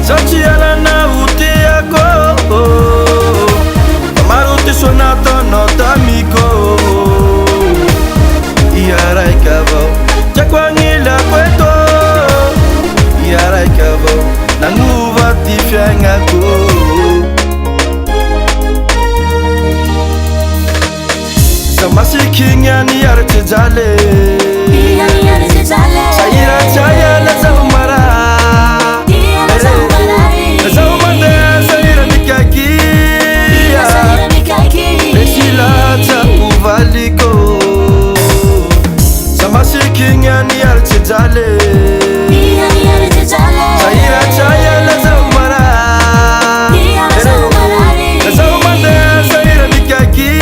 Sachialana utiako Maruti sonata notamiko Iaraikavo Chakwangila kweto Iaraikavo Nanguva tifyangako Samasikinyani yartejale Sayira chaya la zaumara Valiko Samasikinyani yartejale Sayira chaya la zaumara Sayira mikaki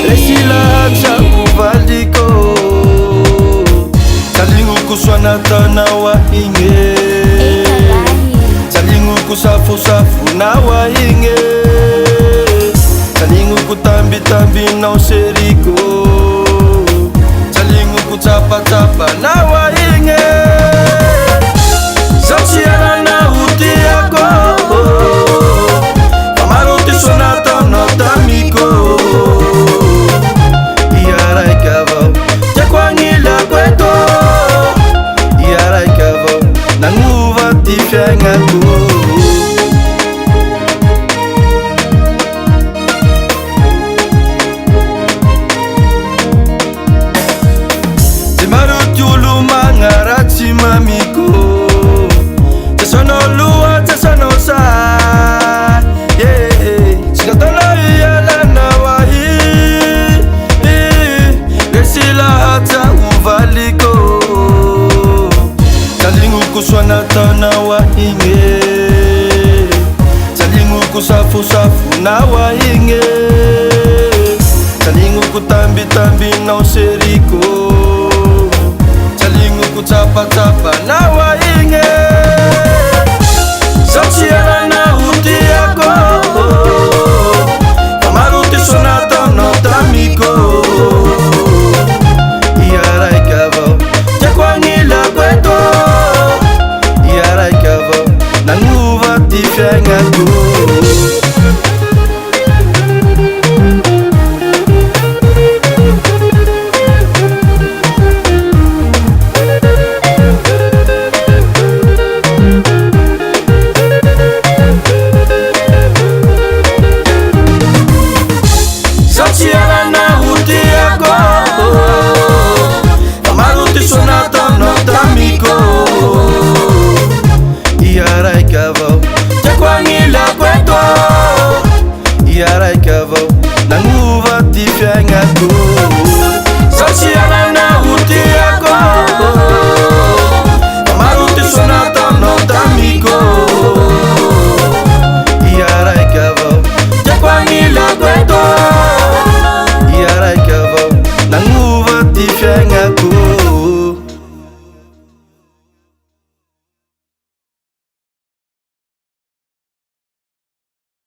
Reshila chaku valiko Salingu kuswanata na wahinge Salingu kusafu safu na wahinge Salingu kutambi na useriko Salingu kuchapa na wahinge Sachialana utiako Maruti sonata notamiko Iaraikavo Chakwangila kweto Iaraikavo Nanguva tifyangako Mamiko Tesono lua, tesono sa Yeah Sikatola yala na wahi Resila hata uvaliko Salingu kuswanata na wahinge Salingu kusafu safu na wahinge Salingu kutambi na useri